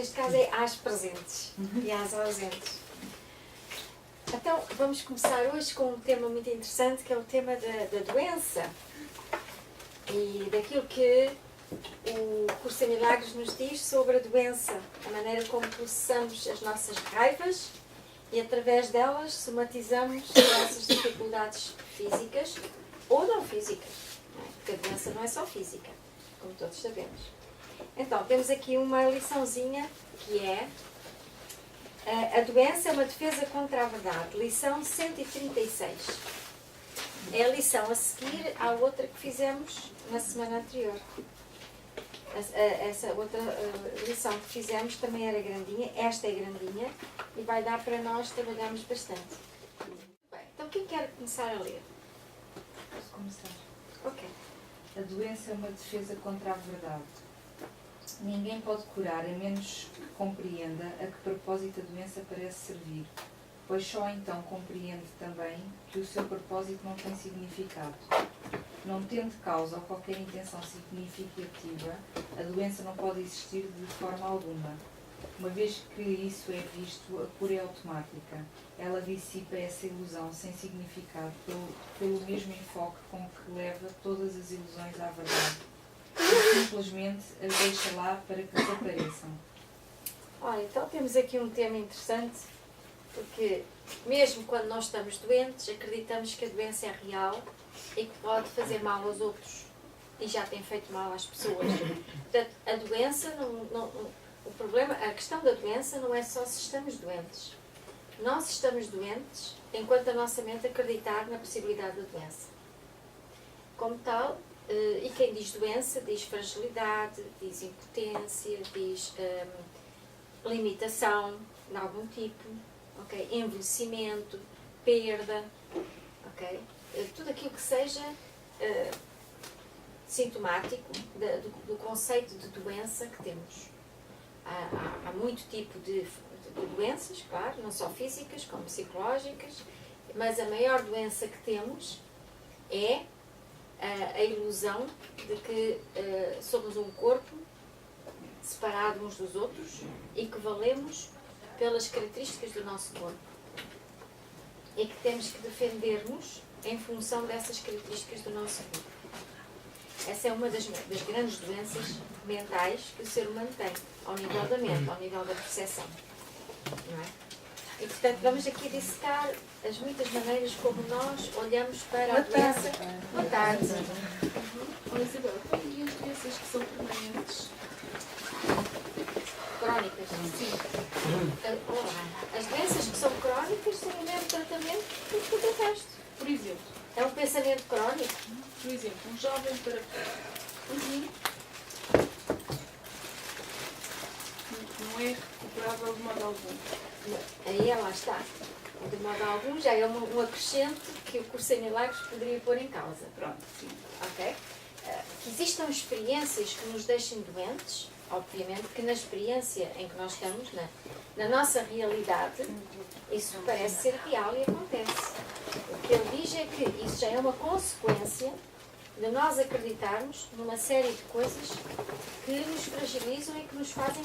neste caso é às presentes e às ausentes. Então, vamos começar hoje com um tema muito interessante, que é o tema da doença. E daquilo que o Curso em Milagres nos diz sobre a doença, a maneira como processamos as nossas raivas e através delas somatizamos as nossas dificuldades físicas ou não físicas, não é? Porque a doença não é só física, como todos sabemos. Então, temos aqui uma liçãozinha que é a doença é uma defesa contra a verdade, lição 136. É a lição a seguir à outra que fizemos na semana anterior. Essa outra lição que fizemos também era grandinha, esta é grandinha e vai dar para nós trabalharmos bastante. Bem, então quem quer começar a ler? Posso começar? Ok. A doença é uma defesa contra a verdade. Ninguém pode curar a menos que compreenda a que propósito a doença parece servir, pois só então compreende também que o seu propósito não tem significado. Não tendo causa ou qualquer intenção significativa, a doença não pode existir de forma alguma. Uma vez que isso é visto, a cura é automática. Ela dissipa essa ilusão sem significado pelo mesmo enfoque com que leva todas as ilusões à verdade. E simplesmente as deixa lá para que desapareçam. Olha, então temos aqui um tema interessante, porque mesmo quando nós estamos doentes, acreditamos que a doença é real e que pode fazer mal aos outros. E já tem feito mal às pessoas. Portanto, a doença, o problema, a questão da doença não é só se estamos doentes. Nós estamos doentes enquanto a nossa mente acreditar na possibilidade da doença. Como tal, e quem diz doença diz fragilidade, diz impotência, diz limitação de algum tipo, okay? Envelhecimento, perda, okay? Tudo aquilo que seja sintomático do conceito de doença que temos. Há muito tipo de doenças, claro, não só físicas como psicológicas, mas a maior doença que temos é a ilusão de que somos um corpo separado uns dos outros e que valemos pelas características do nosso corpo e que temos que defender-nos em função dessas características do nosso corpo. Essa é uma das grandes doenças mentais que o ser humano tem, ao nível da mente, ao nível da percepção. Não é? E, portanto, vamos aqui dissecar as muitas maneiras como nós olhamos para a doença. Boa tarde. Olha, Isabel, e as doenças que são permanentes? Crónicas? Sim. As doenças que são crónicas têm o mesmo tratamento que tudo o resto. Por exemplo? É um pensamento crónico? Por exemplo, um jovem terapeuta. Não é recuperável de modo algum. Aí lá está. De modo algum já é um acrescente que o Curso em Milagres poderia pôr em causa. Pronto, sim. Ok? Que existam experiências que nos deixem doentes, obviamente que na experiência em que nós estamos, na nossa realidade, isso parece ser real e acontece. O que ele diz é que isso já é uma consequência de nós acreditarmos numa série de coisas que nos fragilizam e que nos fazem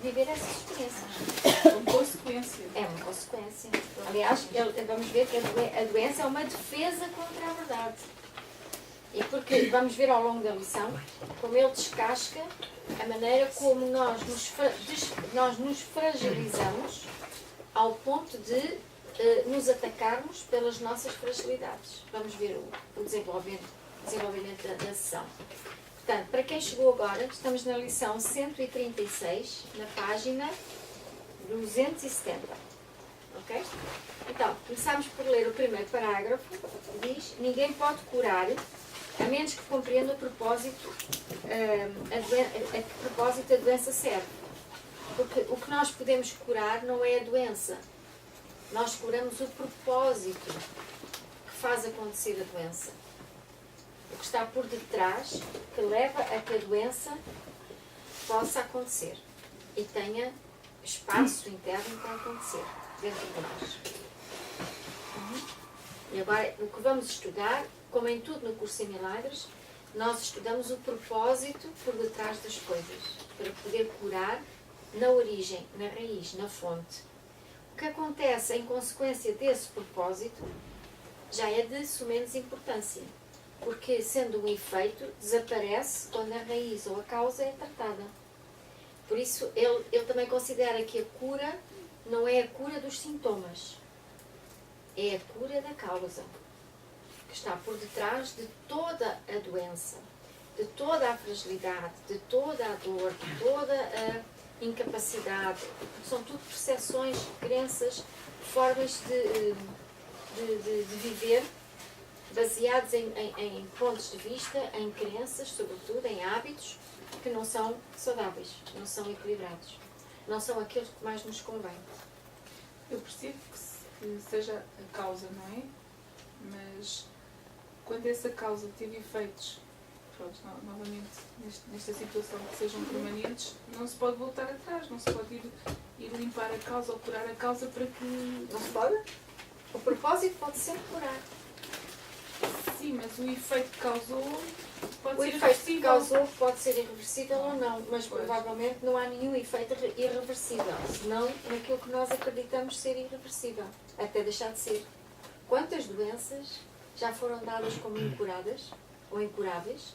viver essas experiências. É uma consequência. É uma consequência. Aliás, vamos ver que a doença é uma defesa contra a verdade. E porque vamos ver ao longo da lição como ele descasca a maneira como nós nos fragilizamos ao ponto de nos atacarmos pelas nossas fragilidades. Vamos ver o desenvolvimento da sessão. Portanto, para quem chegou agora, estamos na lição 136, na página 270. Ok? Então, começamos por ler o primeiro parágrafo. Diz: ninguém pode curar a menos que compreenda o propósito, a que propósito a doença serve. Porque o que nós podemos curar não é a doença. Nós curamos o propósito que faz acontecer a doença. O que está por detrás, que leva a que a doença possa acontecer e tenha espaço interno para acontecer dentro de nós. E agora, o que vamos estudar, como em tudo no Curso em Milagres, nós estudamos o propósito por detrás das coisas, para poder curar na origem, na raiz, na fonte. O que acontece em consequência desse propósito já é de sumenos importância, porque, sendo um efeito, desaparece quando a raiz ou a causa é tratada. Por isso, ele também considera que a cura não é a cura dos sintomas, é a cura da causa, que está por detrás de toda a doença, de toda a fragilidade, de toda a dor, de toda a incapacidade. São tudo percepções, crenças, formas de viver, baseados em pontos de vista, em crenças, sobretudo, em hábitos que não são saudáveis, não são equilibrados, não são aqueles que mais nos convém. Eu percebo que seja a causa, não é? Mas quando essa causa teve efeitos, pronto, novamente, nesta situação que sejam permanentes, não se pode voltar atrás, não se pode ir limpar a causa ou curar a causa para que... Não se pode? O propósito pode sempre curar. Sim, mas o efeito que causou pode O ser efeito que irreversível. causou pode ser irreversível ou não, mas provavelmente não há nenhum efeito irreversível, senão naquilo que nós acreditamos ser irreversível, até deixar de ser. Quantas doenças já foram dadas como incuradas ou incuráveis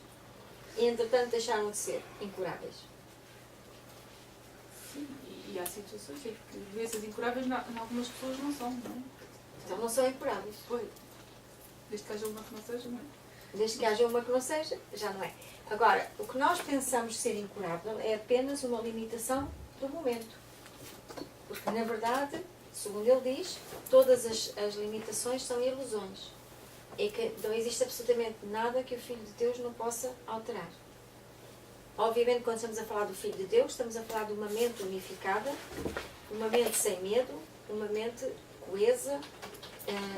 e, entretanto, deixaram de ser incuráveis? Sim, e há situações em que doenças incuráveis em algumas pessoas não são, não é? Então não são incuráveis. Foi. Desde que haja uma que não seja, não é? Desde que haja uma que não seja, já não é. Agora, o que nós pensamos ser incurável é apenas uma limitação do momento. Porque, na verdade, segundo ele diz, todas as limitações são ilusões. É que não existe absolutamente nada que o Filho de Deus não possa alterar. Obviamente, quando estamos a falar do Filho de Deus, estamos a falar de uma mente unificada, uma mente sem medo, uma mente coesa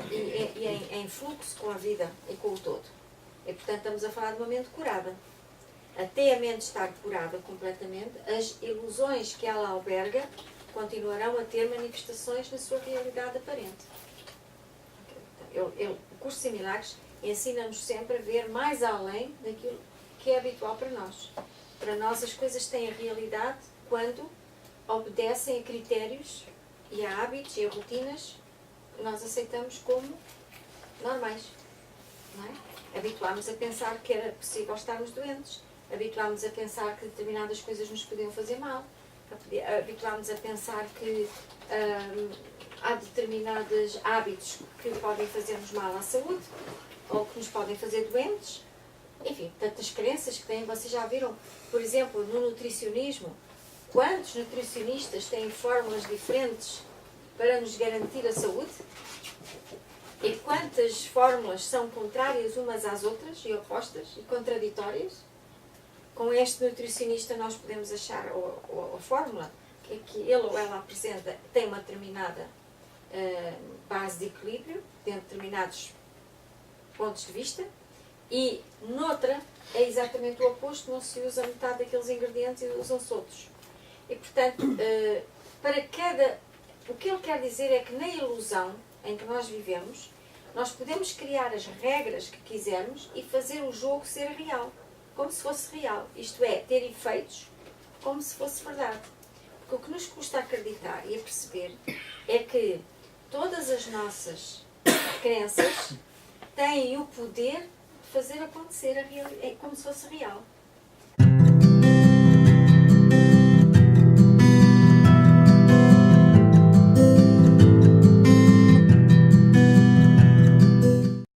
e em fluxo com a vida e com o todo. E, portanto, estamos a falar de uma mente curada. Até a mente estar curada completamente, as ilusões que ela alberga continuarão a ter manifestações na sua realidade aparente. O curso de Milagres ensina-nos sempre a ver mais além daquilo que é habitual para nós. Para nós as coisas têm a realidade quando obedecem a critérios e a hábitos e a rotinas que nós aceitamos como normais. Não é? Habituámos a pensar que era possível estarmos doentes. Habituámos a pensar que determinadas coisas nos podiam fazer mal. Habituámos a pensar que há determinados hábitos que podem fazer-nos mal à saúde ou que nos podem fazer doentes. Enfim, tantas crenças que têm. Vocês já viram, por exemplo, no nutricionismo, quantos nutricionistas têm fórmulas diferentes para nos garantir a saúde? E quantas fórmulas são contrárias umas às outras e opostas e contraditórias? Com este nutricionista nós podemos achar, ou a fórmula que ele ou ela apresenta tem uma determinada base de equilíbrio, dentro de determinados pontos de vista, e noutra é exatamente o oposto, não se usa metade daqueles ingredientes e usam-se outros. E portanto, o que ele quer dizer é que na ilusão em que nós vivemos, nós podemos criar as regras que quisermos e fazer o jogo ser real, como se fosse real. Isto é, ter efeitos como se fosse verdade. Porque o que nos custa acreditar e a perceber é que todas as nossas crenças têm o poder de fazer acontecer como se fosse real.